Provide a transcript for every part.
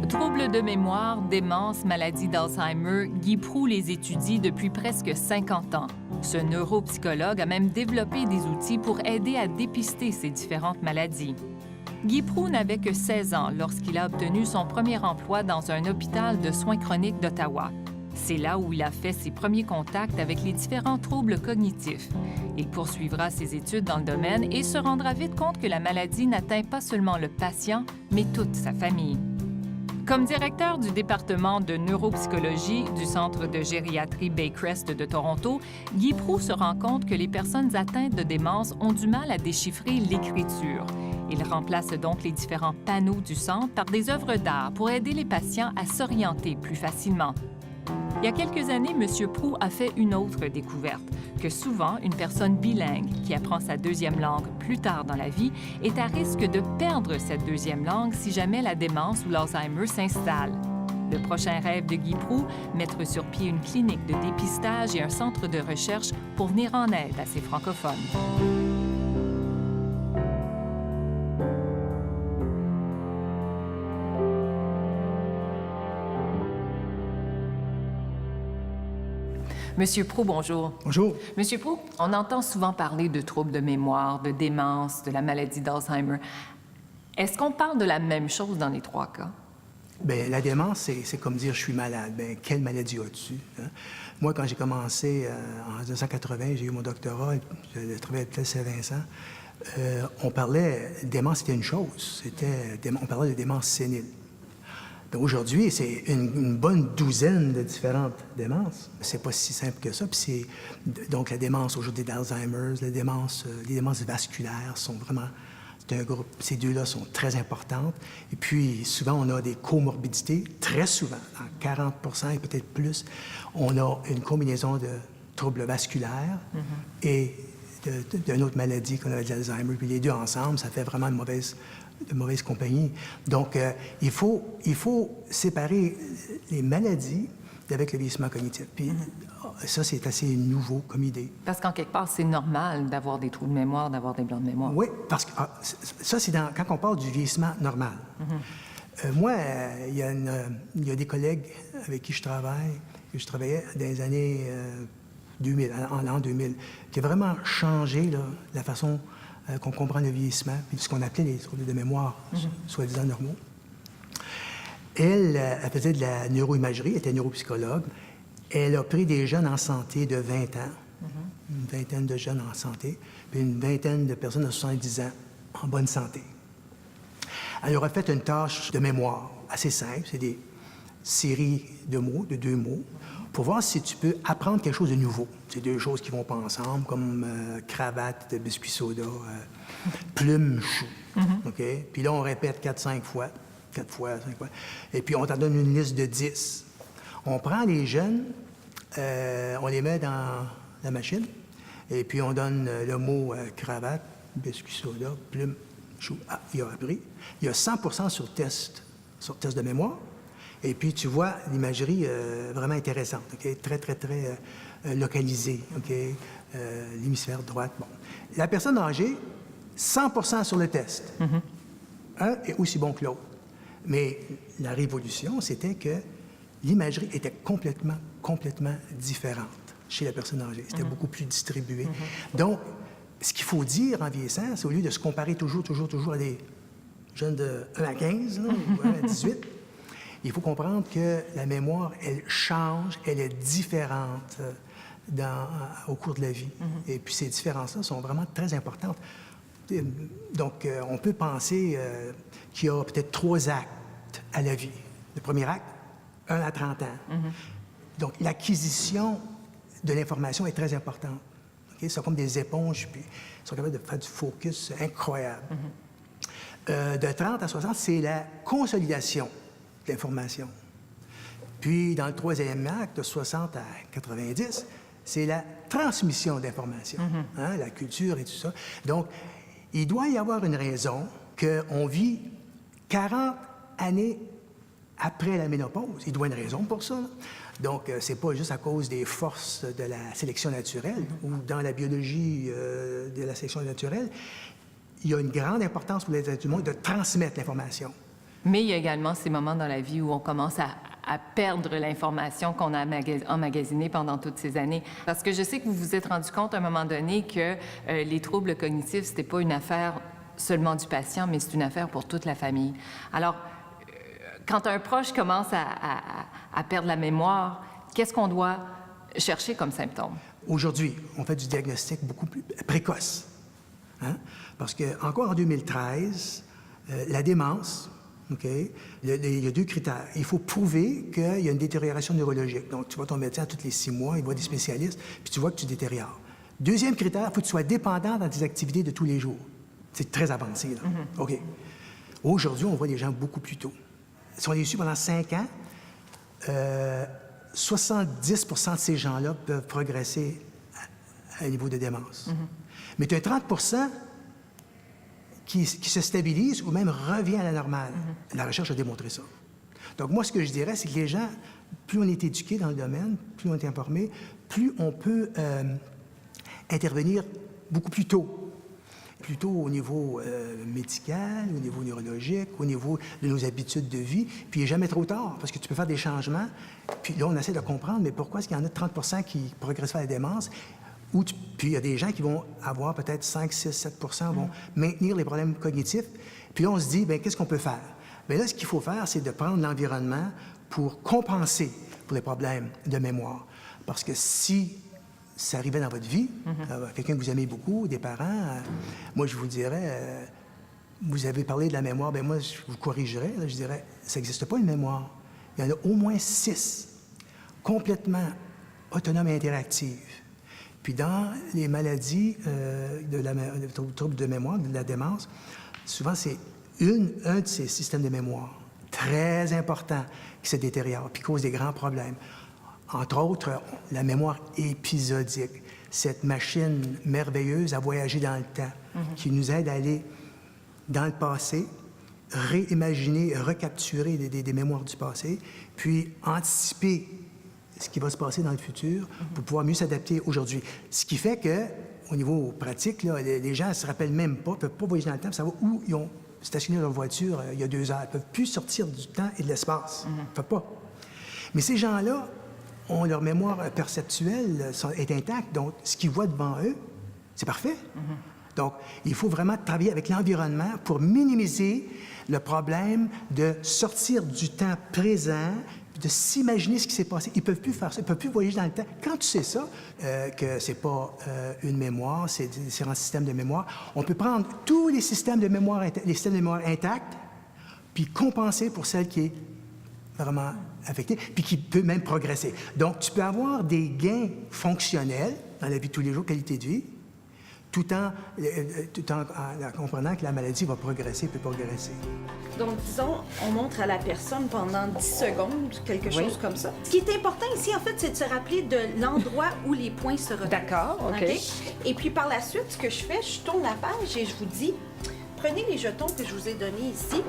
Troubles de mémoire, démence, maladie d'Alzheimer, Guy Proulx les étudie depuis presque 50 ans. Ce neuropsychologue a même développé des outils pour aider à dépister ces différentes maladies. Guy Proulx n'avait que 16 ans lorsqu'il a obtenu son premier emploi dans un hôpital de soins chroniques d'Ottawa. C'est là où il a fait ses premiers contacts avec les différents troubles cognitifs. Il poursuivra ses études dans le domaine et se rendra vite compte que la maladie n'atteint pas seulement le patient, mais toute sa famille. Comme directeur du département de neuropsychologie du Centre de gériatrie Baycrest de Toronto, Guy Proulx se rend compte que les personnes atteintes de démence ont du mal à déchiffrer l'écriture. Il remplace donc les différents panneaux du centre par des œuvres d'art pour aider les patients à s'orienter plus facilement. Il y a quelques années, M. Proulx a fait une autre découverte, que souvent, une personne bilingue qui apprend sa deuxième langue plus tard dans la vie est à risque de perdre cette deuxième langue si jamais la démence ou l'Alzheimer s'installe. Le prochain rêve de Guy Proulx, mettre sur pied une clinique de dépistage et un centre de recherche pour venir en aide à ces francophones. Monsieur Proulx, bonjour. Bonjour. Monsieur Proulx, on entend souvent parler de troubles de mémoire, de démence, de la maladie d'Alzheimer. Est-ce qu'on parle de la même chose dans les trois cas? Bien, la démence, c'est comme dire « je suis malade ». Bien, quelle maladie as-tu? Hein? Moi, quand j'ai commencé en 1980, j'ai eu mon doctorat, j'ai travaillé à l'hôpital Saint-Vincent, on parlait, démence, c'était une chose, on parlait de démence sénile. Aujourd'hui, c'est une bonne douzaine de différentes démences. C'est pas si simple que ça. Puis donc, la démence aujourd'hui d'Alzheimer, les démences vasculaires sont vraiment... C'est un groupe, ces deux-là sont très importantes. Et puis, souvent, on a des comorbidités. Très souvent, dans 40 et peut-être plus, on a une combinaison de troubles vasculaires et d'une autre maladie qu'on a de l'Alzheimer. Puis les deux ensemble, ça fait vraiment de mauvaise compagnie. Donc, il faut séparer les maladies avec le vieillissement cognitif. Puis ça, c'est assez nouveau comme idée. Parce qu'en quelque part, c'est normal d'avoir des trous de mémoire, d'avoir des blancs de mémoire. Oui, parce que ça, c'est quand on parle du vieillissement normal. Moi, il y a des collègues avec qui je travaillais dans les années 2000, en l'an 2000, qui a vraiment changé là, la façon qu'on comprend le vieillissement, puis ce qu'on appelait les troubles de mémoire, soi-disant normaux. Elle faisait de la neuroimagerie, elle était neuropsychologue. Elle a pris des jeunes en santé de 20 ans, une vingtaine de jeunes en santé, puis une vingtaine de personnes de 70 ans en bonne santé. Elle leur a fait une tâche de mémoire assez simple, c'est des séries de mots, de 2 mots, pour voir si tu peux apprendre quelque chose de nouveau. C'est 2 choses qui vont pas ensemble, comme cravate, biscuit soda, plume, chou. OK? Puis là, on répète 4-5 fois, 4 fois, 5 fois. Et puis, on t'en donne une liste de 10. On prend les jeunes, on les met dans la machine, et puis on donne le mot cravate, biscuit soda, plume, chou. Ah, il a appris. Il y a 100 sur test de mémoire. Et puis, tu vois l'imagerie vraiment intéressante, OK? Très, très, très localisée, OK? L'hémisphère droite, bon. La personne âgée, 100 sur le test. Un est aussi bon que l'autre. Mais la révolution, c'était que l'imagerie était complètement différente chez la personne âgée. C'était beaucoup plus distribué. Donc, ce qu'il faut dire en vieillissant, c'est au lieu de se comparer toujours à des jeunes de 1 à 15 là, ou 1 à 18, il faut comprendre que la mémoire, elle change, elle est différente au cours de la vie. Et puis ces différences-là sont vraiment très importantes. Donc, on peut penser qu'il y a peut-être 3 actes à la vie. Le premier acte, 1 à 30 ans. Donc, l'acquisition de l'information est très importante. Okay? C'est comme des éponges, puis ils sont capables de faire du focus incroyable. De 30 à 60, c'est la consolidation de l'information. Puis, dans le 3e acte, de 60 à 90, c'est la transmission d'informations, la culture et tout ça. Donc, il doit y avoir une raison qu'on vit 40 années après la ménopause. Il doit y avoir une raison pour ça. Là. Donc, c'est pas juste à cause des forces de la sélection naturelle ou dans la biologie de la sélection naturelle. Il y a une grande importance pour les êtres humains de transmettre l'information. Mais il y a également ces moments dans la vie où on commence à perdre l'information qu'on a emmagasinée pendant toutes ces années. Parce que je sais que vous vous êtes rendu compte à un moment donné que les troubles cognitifs, c'était pas une affaire seulement du patient, mais c'est une affaire pour toute la famille. Alors, quand un proche commence à perdre la mémoire, qu'est-ce qu'on doit chercher comme symptômes? Aujourd'hui, on fait du diagnostic beaucoup plus précoce. Hein? Parce que encore en 2013, la démence, OK, il y a 2 critères. Il faut prouver qu'il y a une détérioration neurologique. Donc, tu vois ton médecin tous les 6 mois, il voit des spécialistes, puis tu vois que tu détériores. Deuxième critère, il faut que tu sois dépendant dans tes activités de tous les jours. C'est très avancé, là. OK. Aujourd'hui, on voit des gens beaucoup plus tôt. Si on les suit pendant 5 ans, 70 de ces gens-là peuvent progresser à un niveau de démence. Mais tu as 30 qui se stabilise ou même revient à la normale. La recherche a démontré ça. Donc, moi, ce que je dirais, c'est que les gens, plus on est éduqué dans le domaine, plus on est informé, plus on peut intervenir beaucoup plus tôt. Plutôt au niveau médical, au niveau neurologique, au niveau de nos habitudes de vie. Puis il n'est jamais trop tard, parce que tu peux faire des changements. Puis là, on essaie de comprendre, mais pourquoi est-ce qu'il y en a 30 qui progressent vers la démence? Puis il y a des gens qui vont avoir peut-être 5, 6, 7 vont maintenir les problèmes cognitifs. Puis là, on se dit, bien, qu'est-ce qu'on peut faire? Bien là, ce qu'il faut faire, c'est de prendre l'environnement pour compenser pour les problèmes de mémoire. Parce que si ça arrivait dans votre vie, quelqu'un que vous aimez beaucoup, des parents, moi, je vous dirais, vous avez parlé de la mémoire, bien moi, je vous corrigerais, là, je dirais, ça n'existe pas une mémoire. Il y en a au moins 6 complètement autonomes et interactives. Puis dans les maladies de troubles de mémoire, de la démence, souvent c'est un de ces systèmes de mémoire très important qui se détériore puis cause des grands problèmes. Entre autres, la mémoire épisodique, cette machine merveilleuse à voyager dans le temps, qui nous aide à aller dans le passé, réimaginer, recapturer des mémoires du passé, puis anticiper ce qui va se passer dans le futur pour pouvoir mieux s'adapter aujourd'hui. Ce qui fait que, au niveau pratique, là, les gens ne se rappellent même pas, ne peuvent pas voyager dans le temps, pour savoir où ils ont stationné leur voiture il y a 2 heures. Ils ne peuvent plus sortir du temps et de l'espace. Ils ne peuvent pas. Mais ces gens-là, leur mémoire perceptuelle est intacte, donc ce qu'ils voient devant eux, c'est parfait. Donc, il faut vraiment travailler avec l'environnement pour minimiser le problème de sortir du temps présent, de s'imaginer ce qui s'est passé. Ils ne peuvent plus faire ça, ils ne peuvent plus voyager dans le temps. Quand tu sais ça, que ce n'est pas une mémoire, c'est différents systèmes de mémoire, on peut prendre tous les systèmes de mémoire, intacts, puis compenser pour celle qui est vraiment affectée, puis qui peut même progresser. Donc, tu peux avoir des gains fonctionnels dans la vie de tous les jours, qualité de vie, tout en comprenant que la maladie va progresser, peut progresser. Donc, disons, on montre à la personne pendant 10 secondes, quelque chose comme ça. Ce qui est important ici, en fait, c'est de se rappeler de l'endroit où les points se retrouvent. D'accord, OK. Et puis, par la suite, ce que je fais, je tourne la page et je vous dis, prenez les jetons que je vous ai donnés ici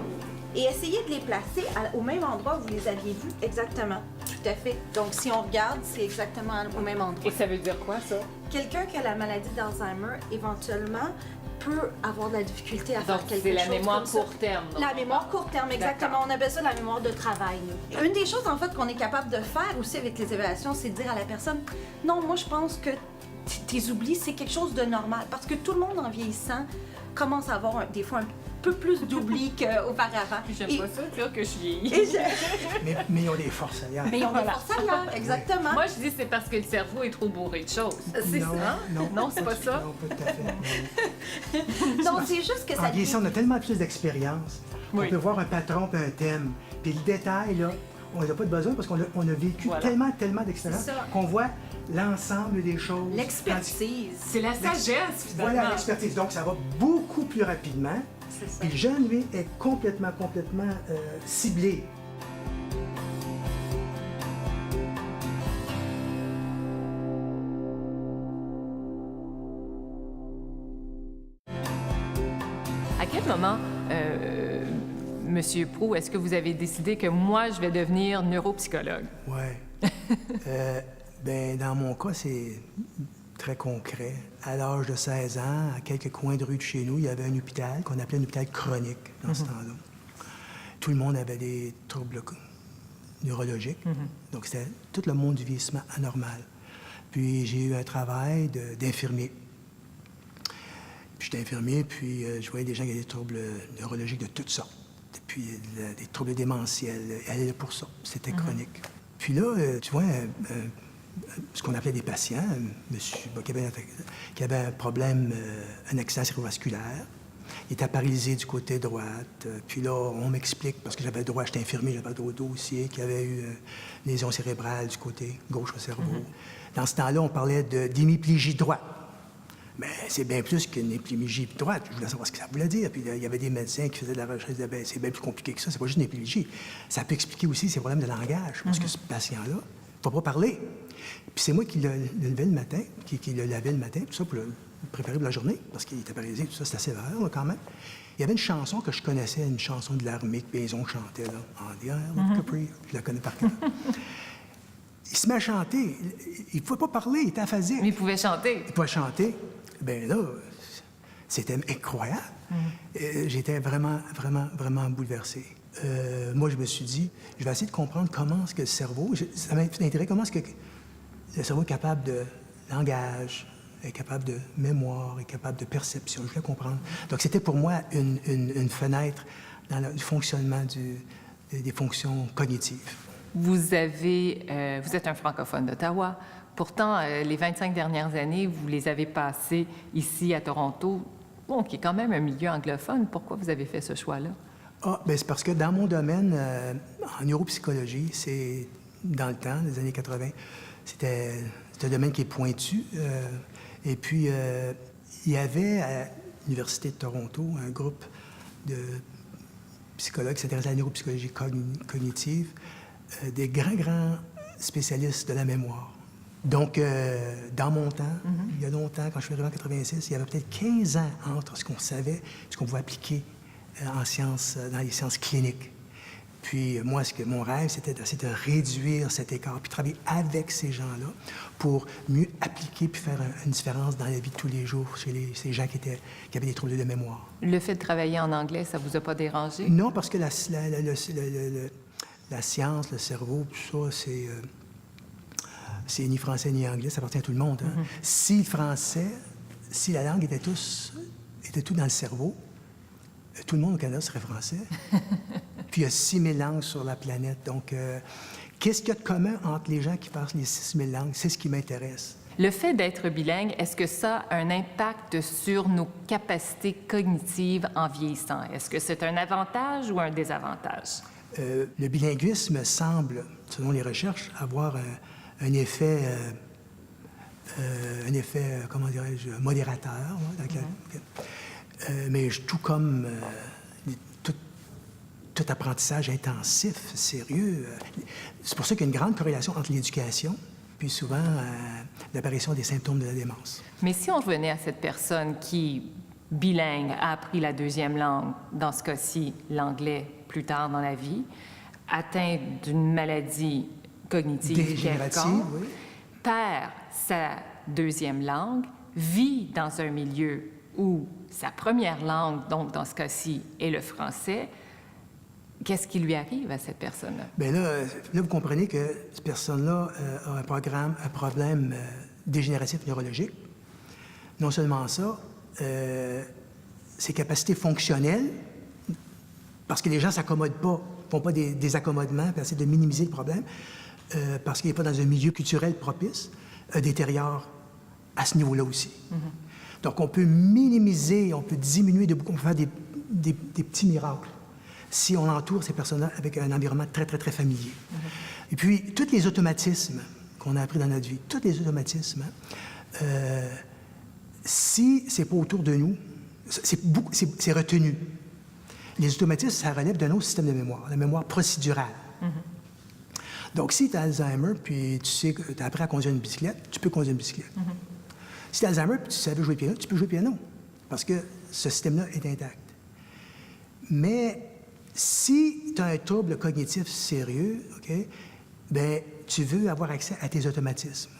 et essayez de les placer au même endroit où vous les aviez vus exactement. Tout à fait. Donc, si on regarde, c'est exactement au même endroit. Et ça veut dire quoi, ça? Quelqu'un qui a la maladie d'Alzheimer, éventuellement, peut avoir de la difficulté à faire quelque chose. C'est la mémoire comme ça. court terme. La mémoire court terme, exactement. On appelle ça la mémoire de travail. Une des choses, en fait, qu'on est capable de faire aussi avec les évaluations, c'est de dire à la personne, non, moi, je pense que tes oublis, c'est quelque chose de normal. Parce que tout le monde, en vieillissant, commence à avoir des fois un peu plus d'oubli qu'auparavant. J'aime pas ça, dire que je vieillis. Mais ils ont des forces ailleurs. Mais ils ont des forces ailleurs, exactement. Moi, je dis c'est parce que le cerveau est trop bourré de choses. C'est Non, ça. Non, c'est pas ça. Non, pas tout à fait. Donc, c'est juste que ça... En vieillissant, on a tellement plus d'expérience. Oui. On peut voir un patron puis un thème. Puis le détail, là, on n'a pas de besoin parce qu'on a vécu tellement d'expérience C'est ça. qu'on voit l'ensemble des choses. L'expertise. C'est la sagesse, finalement. Voilà l'expertise. Donc, ça va beaucoup plus rapidement. C'est ça. Puis le jeune, lui, est complètement ciblé. À quel moment, Monsieur Proulx, est-ce que vous avez décidé que moi, je vais devenir neuropsychologue? Oui. Ben, dans mon cas, c'est très concret. À l'âge de 16 ans, à quelques coins de rue de chez nous, il y avait un hôpital qu'on appelait un hôpital chronique dans ce temps-là. tout le monde avait des troubles neurologiques. Donc, c'était tout le monde du vieillissement anormal. Puis, j'ai eu un travail d'infirmier. Puis, j'étais infirmier, puis je voyais des gens qui avaient des troubles neurologiques de toutes sortes. Puis, des troubles démentiels. Elle est là pour ça. C'était chronique. Puis là, tu vois, ce qu'on appelait des patients, monsieur, qui avait un problème, un accident cérébrovasculaire. Il était paralysé du côté droite. Puis là, on m'explique, parce que j'avais le droit, j'étais infirmier, j'avais le droit au dossier, qu'il y avait eu une lésion cérébrale du côté gauche au cerveau. Dans ce temps-là, on parlait d'hémiplégie droite. Mais c'est bien plus qu'une hémiplégie droite. Je voulais savoir ce que ça voulait dire. Puis il y avait des médecins qui faisaient de la recherche, ils disaient, bien, c'est bien plus compliqué que ça, c'est pas juste une hémiplégie. Ça peut expliquer aussi ses problèmes de langage, parce que ce patient-là ne peut pas parler. Puis c'est moi qui le levais le matin, qui le lavais le matin, tout ça, pour le préparer pour la journée, parce qu'il était paralysé, tout ça, c'était sévère, là, quand même. Il y avait une chanson que je connaissais, une chanson de l'armée que Payson chantait, là, « En the Isle of Capri », je la connais par cœur. Il se met à chanter. Il ne pouvait pas parler, il était aphasique. Mais il pouvait chanter. Il pouvait chanter. Bien là, c'était incroyable. J'étais vraiment, vraiment, vraiment bouleversé. Moi, je me suis dit, je vais essayer de comprendre comment est-ce que le cerveau... Ça m'a fait l'intérêt, comment est-ce que le cerveau est capable de langage, est capable de mémoire, est capable de perception. Je voulais comprendre. Donc, c'était pour moi une fenêtre dans le fonctionnement des fonctions cognitives. Vous êtes un francophone d'Ottawa. Pourtant, les 25 dernières années, vous les avez passées ici à Toronto, bon, qui est quand même un milieu anglophone. Pourquoi vous avez fait ce choix-là? Ah, bien, c'est parce que dans mon domaine, en neuropsychologie, c'est dans le temps, les années 80, c'est un domaine qui est pointu. Et puis, il y avait à l'Université de Toronto un groupe de psychologues qui s'intéressaient à la neuropsychologie cognitive, des grands spécialistes de la mémoire. Donc, dans mon temps, il y a longtemps, quand je suis arrivé en 86, il y avait peut-être 15 ans entre ce qu'on savait, ce qu'on pouvait appliquer en sciences, dans les sciences cliniques. Puis moi, mon rêve, c'était d'essayer de réduire cet écart, puis travailler avec ces gens-là pour mieux appliquer puis faire une différence dans la vie de tous les jours chez ces gens qui avaient des troubles de mémoire. Le fait de travailler en anglais, ça vous a pas dérangé? Non, parce que la science, le cerveau, tout ça, c'est ni français ni anglais, ça appartient à tout le monde. Hein? Si le français, si la langue était tout dans le cerveau, tout le monde au Canada serait français. Puis il y a 6000 langues sur la planète. Donc, qu'est-ce qu'il y a de commun entre les gens qui parlent les 6000 langues? C'est ce qui m'intéresse. Le fait d'être bilingue, est-ce que ça a un impact sur nos capacités cognitives en vieillissant? Est-ce que c'est un avantage ou un désavantage? Le bilinguisme semble, selon les recherches, avoir un effet, comment dirais-je, modérateur. Mais tout comme tout apprentissage intensif, sérieux, c'est pour ça qu'il y a une grande corrélation entre l'éducation puis souvent l'apparition des symptômes de la démence. Mais si on revenait à cette personne qui, bilingue, a appris la deuxième langue, dans ce cas-ci l'anglais plus tard dans la vie, atteint d'une maladie cognitive quelconque, oui, perd sa deuxième langue, vit dans un milieu où sa première langue, donc dans ce cas-ci, est le français, qu'est-ce qui lui arrive à cette personne-là? Bien là, vous comprenez que cette personne-là a un problème dégénératif neurologique. Non seulement ça, ses capacités fonctionnelles, parce que les gens ne s'accommodent pas, ne font pas des accommodements, puis essaient de minimiser le problème, parce qu'il n'est pas dans un milieu culturel propice, détériore à ce niveau-là aussi. Donc, on peut minimiser, on peut diminuer de beaucoup, on peut faire des petits miracles si on entoure ces personnes-là avec un environnement très, très, très familier. Et puis, tous les automatismes qu'on a appris dans notre vie, tous les automatismes, si c'est pas autour de nous, c'est retenu. Les automatismes, ça relève d'un autre système de mémoire, la mémoire procédurale. Donc, si tu as Alzheimer, puis tu sais que tu as appris à conduire une bicyclette, tu peux conduire une bicyclette. Si tu as Alzheimer, puis tu savais jouer piano, tu peux jouer piano, parce que ce système-là est intact. Mais si tu as un trouble cognitif sérieux, OK, bien, tu veux avoir accès à tes automatismes.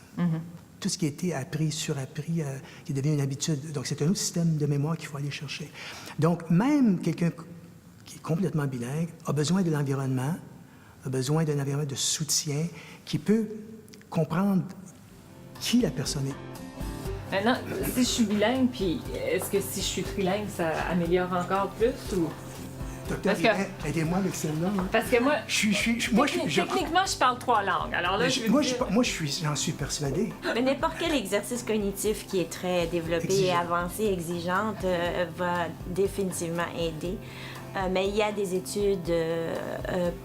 Tout ce qui a été appris, surappris, qui devient une habitude. Donc, c'est un autre système de mémoire qu'il faut aller chercher. Donc, même quelqu'un qui est complètement bilingue, a besoin de l'environnement, a besoin d'un environnement de soutien, qui peut comprendre qui la personne est. Maintenant, si je suis bilingue, puis est-ce que si je suis trilingue, ça améliore encore plus ou... Docteur, aidez-moi avec celle-là. Hein. Parce que moi, techniquement, je parle 3 langues. Alors là, j'en suis persuadé. Mais n'importe quel exercice cognitif qui est très développé et avancé, exigeante, va définitivement aider. Mais il y a des études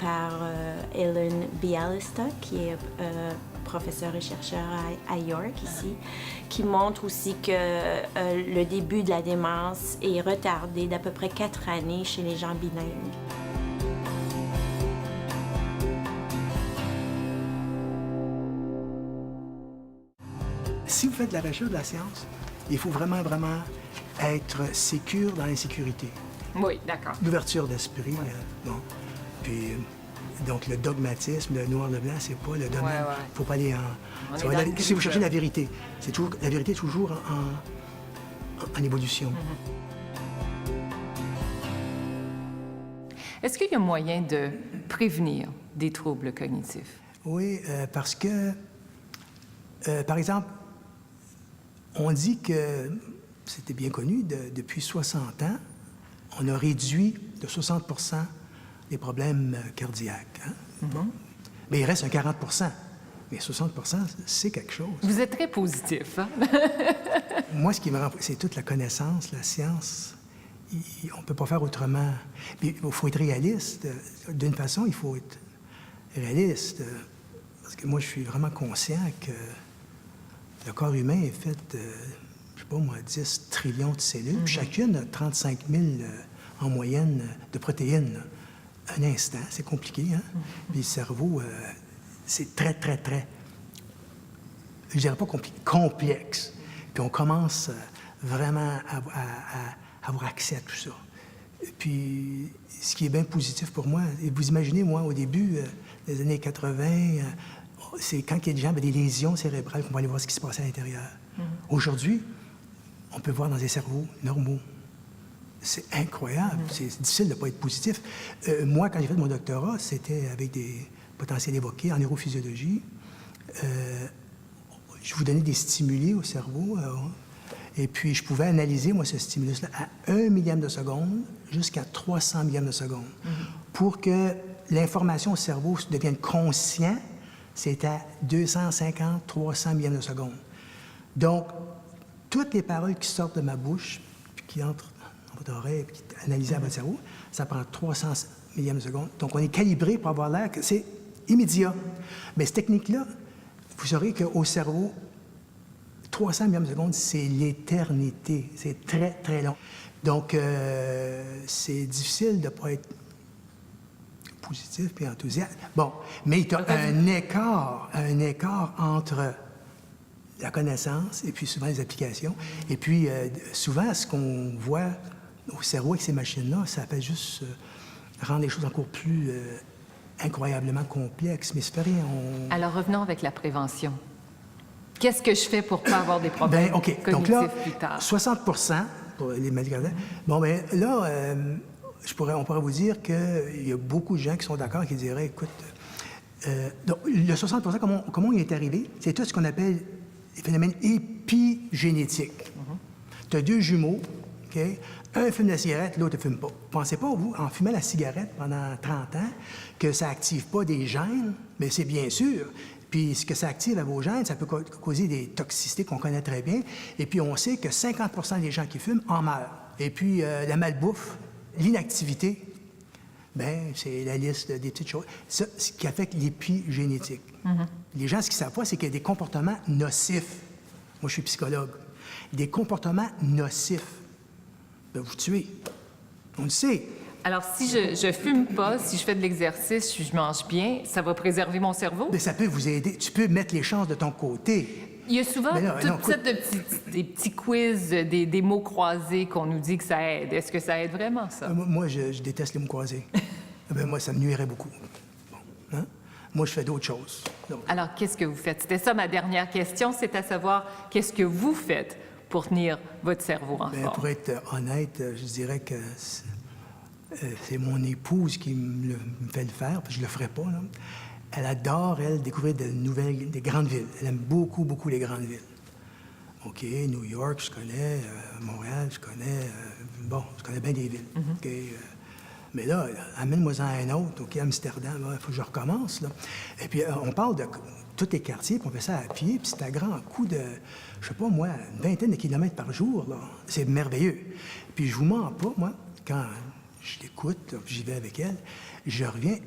par Ellen Bialystok, qui est professeur et chercheur à York ici, qui montre aussi que le début de la démence est retardé d'à peu près 4 années chez les gens bilingues. Si vous faites de la recherche de la science, il faut vraiment, vraiment être sécure dans l'insécurité. Oui, d'accord. L'ouverture d'esprit, bon. Puis, donc, le dogmatisme, le noir, le blanc, c'est pas le domaine. Il ne faut pas aller en... Si vous cherchez la vérité, la vérité est toujours en évolution. Est-ce qu'il y a moyen de prévenir des troubles cognitifs? Oui, parce que, par exemple, on dit que, c'était bien connu, depuis 60 ans, on a réduit de 60 les problèmes cardiaques. Hein? Mais il reste un 40 mais 60 c'est quelque chose. Vous êtes très positif. Hein? Moi, ce qui me rend... c'est toute la connaissance, la science. On ne peut pas faire autrement. Puis, il faut être réaliste. D'une façon, il faut être réaliste. Parce que moi, je suis vraiment conscient que le corps humain est fait de, je sais pas moi, 10 trillions de cellules. Puis chacune a 35 000 en moyenne de protéines. Un instant, c'est compliqué, hein? Puis le cerveau, c'est très, très, très, je dirais pas compliqué, complexe. Puis on commence vraiment à avoir accès à tout ça. Puis ce qui est bien positif pour moi, et vous imaginez, moi, au début des années 80, c'est quand il y a des gens avec des lésions cérébrales qu'on va aller voir ce qui se passe à l'intérieur. Aujourd'hui, on peut voir dans des cerveaux normaux. C'est incroyable. C'est difficile de ne pas être positif. Moi, quand j'ai fait mon doctorat, c'était avec des potentiels évoqués en neurophysiologie. Je vous donnais des stimuli au cerveau. Et puis, je pouvais analyser, moi, ce stimulus-là à 1 millième de seconde jusqu'à 300 millièmes de seconde. Pour que l'information au cerveau devienne conscient, c'est à 250, 300 millièmes de seconde. Donc, toutes les paroles qui sortent de ma bouche, puis qui entrent dans votre oreille, puis qui sont analysées à votre cerveau, ça prend 300 millièmes de seconde. Donc, on est calibré pour avoir l'air que c'est immédiat. Mais cette technique-là, vous saurez qu'au cerveau, 300 millièmes de seconde, c'est l'éternité. C'est très, très long. Donc, c'est difficile de ne pas être positif et enthousiaste. Bon, mais il y a un écart entre la connaissance et puis souvent les applications. Et puis, souvent, ce qu'on voit au cerveau avec ces machines-là, ça fait juste rendre les choses encore plus incroyablement complexes. Mais c'est pas rien. Alors, revenons avec la prévention. Qu'est-ce que je fais pour ne pas avoir des problèmes cognitifs donc là, plus tard? 60 pour les maladies cardiaques. Bon, bien là, on pourrait vous dire qu'il y a beaucoup de gens qui sont d'accord et qui diraient, écoute, donc, le 60 comment il est arrivé? C'est tout ce qu'on appelle les phénomènes épigénétiques. Tu as deux jumeaux, OK? Un fume la cigarette, l'autre ne fume pas. Pensez pas, vous, en fumant la cigarette pendant 30 ans, que ça n'active pas des gènes, mais c'est bien sûr. Puis ce que ça active à vos gènes, ça peut causer des toxicités qu'on connaît très bien. Et puis on sait que 50 des gens qui fument en meurent. Et puis la malbouffe, l'inactivité, bien, c'est la liste des petites choses. Ça, ce qui affecte l'épigénétique. Les gens, ce qu'ils ne savent pas, c'est qu'il y a des comportements nocifs. Moi, je suis psychologue. Des comportements nocifs. Ben, vous tuez. On le sait. Alors, si je fume pas, si je fais de l'exercice, si je mange bien, ça va préserver mon cerveau? Bien, ça peut vous aider. Tu peux mettre les chances de ton côté. Il y a souvent toutes sortes de des petits quiz, des mots croisés qu'on nous dit que ça aide. Est-ce que ça aide vraiment, ça? Moi, je déteste les mots croisés. Ben, moi, ça me nuirait beaucoup. Bon, hein? Moi, je fais d'autres choses. Donc. Alors, qu'est-ce que vous faites? C'était ça ma dernière question, c'est à savoir, qu'est-ce que vous faites pour tenir votre cerveau en forme? Pour être honnête, je dirais que c'est mon épouse qui me fait le faire, parce que je le ferais pas, là. Elle adore, elle, découvrir des grandes villes. Elle aime beaucoup, beaucoup les grandes villes. OK, New York, je connais, Montréal, je connais, je connais bien des villes. OK, mais là, amène-moi-en un autre, OK, Amsterdam, il faut que je recommence, là. Et puis, on parle de tous les quartiers, puis on fait ça à pied, puis c'est à grand coup de, je sais pas moi, une vingtaine de kilomètres par jour, là. C'est merveilleux. Puis je vous mens pas, moi, quand je l'écoute, puis j'y vais avec elle, je reviens,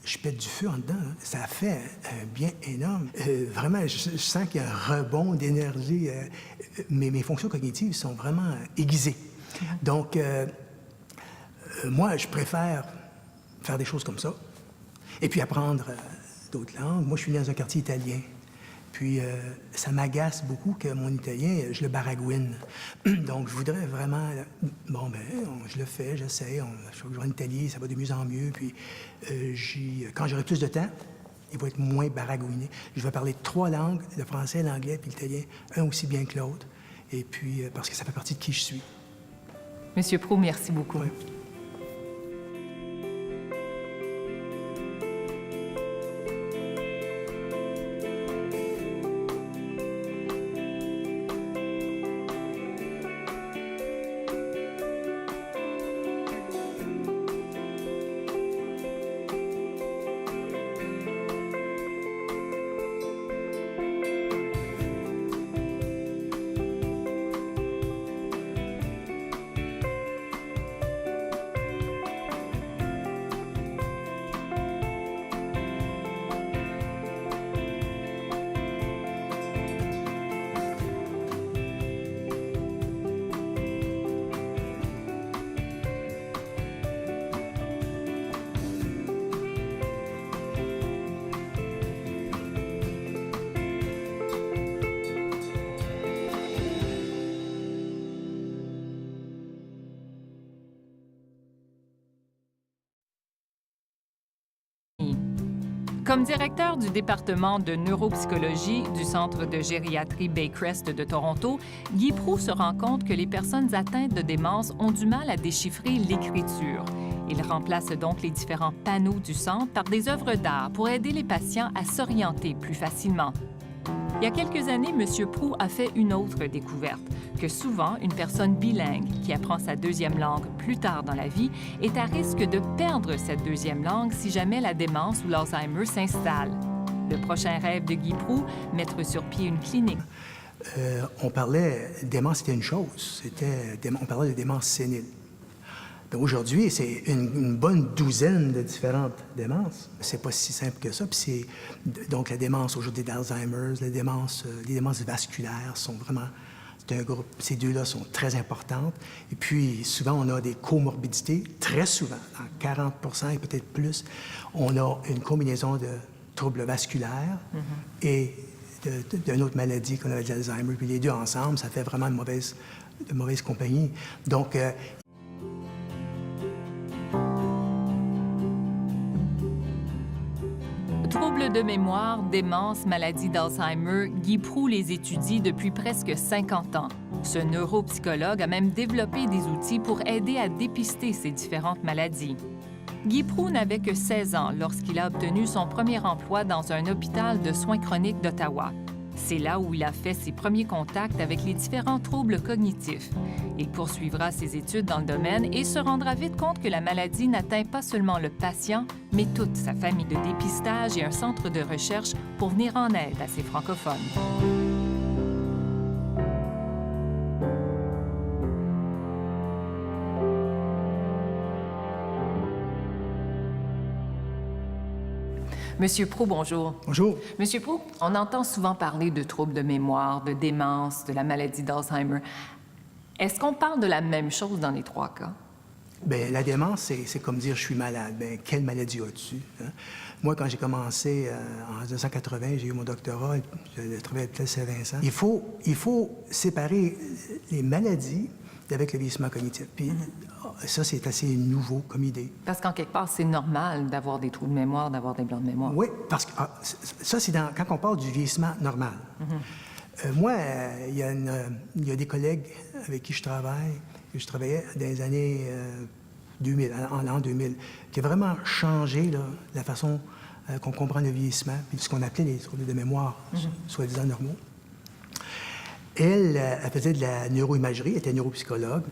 je pète du feu en dedans, hein. Ça fait un bien énorme. Vraiment, je sens qu'il y a un rebond d'énergie. Mes fonctions cognitives sont vraiment aiguisées. Donc, moi, je préfère faire des choses comme ça. Et puis apprendre d'autres langues. Moi, je suis né dans un quartier italien. Puis, ça m'agace beaucoup que mon italien, je le baragouine. Donc, je voudrais vraiment... je le fais, j'essaie. Je vais en Italie, ça va de mieux en mieux. Puis, quand j'aurai plus de temps, il va être moins baragouiné. Je vais parler 3 langues, le français, l'anglais puis l'italien, un aussi bien que l'autre. Et puis, parce que ça fait partie de qui je suis. Monsieur Prou, merci beaucoup. Oui. Comme directeur du département de neuropsychologie du Centre de gériatrie Baycrest de Toronto, Guy Proulx se rend compte que les personnes atteintes de démence ont du mal à déchiffrer l'écriture. Il remplace donc les différents panneaux du centre par des œuvres d'art pour aider les patients à s'orienter plus facilement. Il y a quelques années, M. Proulx a fait une autre découverte, que souvent, une personne bilingue qui apprend sa deuxième langue plus tard dans la vie est à risque de perdre cette deuxième langue si jamais la démence ou l'Alzheimer s'installe. Le prochain rêve de Guy Proulx, mettre sur pied une clinique. On parlait, démence, c'était une chose, on parlait de démence sénile. Donc aujourd'hui, c'est une bonne douzaine de différentes démences. C'est pas si simple que ça. Puis c'est donc la démence aujourd'hui d'Alzheimer, les démences vasculaires sont vraiment, c'est un groupe. Ces deux-là sont très importantes. Et puis souvent, on a des comorbidités. Très souvent, dans 40% et peut-être plus, on a une combinaison de troubles vasculaires et d'une autre maladie qu'on appelle l'Alzheimer. Puis les deux ensemble, ça fait vraiment de mauvaise compagnie. Donc Troubles de mémoire, démence, maladie d'Alzheimer, Guy Proulx les étudie depuis presque 50 ans. Ce neuropsychologue a même développé des outils pour aider à dépister ces différentes maladies. Guy Proulx n'avait que 16 ans lorsqu'il a obtenu son premier emploi dans un hôpital de soins chroniques d'Ottawa. C'est là où il a fait ses premiers contacts avec les différents troubles cognitifs. Il poursuivra ses études dans le domaine et se rendra vite compte que la maladie n'atteint pas seulement le patient, mais toute sa famille de dépistage et un centre de recherche pour venir en aide à ces francophones. Monsieur Proulx, bonjour. bonjour. Monsieur Proulx, on entend souvent parler de troubles de mémoire, de démence, de la maladie d'Alzheimer. Est-ce qu'on parle de la même chose dans les 3 cas? Bien, la démence, c'est comme dire « je suis malade ». Bien, quelle maladie as-tu? Hein? Moi, quand j'ai commencé en 1980, j'ai eu mon doctorat, j'ai travaillé à Saint-Vincent. Il faut séparer les maladies avec le vieillissement cognitif. Puis ça, c'est assez nouveau comme idée. Parce qu'en quelque part, c'est normal d'avoir des trous de mémoire, d'avoir des blancs de mémoire. Oui, parce que ça, c'est quand on parle du vieillissement normal. Moi, il y a des collègues avec qui je travaillais dans les années en l'an 2000, qui a vraiment changé là, la façon qu'on comprend le vieillissement, puis ce qu'on appelait les troubles de mémoire, soi-disant normaux. Elle faisait de la neuroimagerie, elle était neuropsychologue.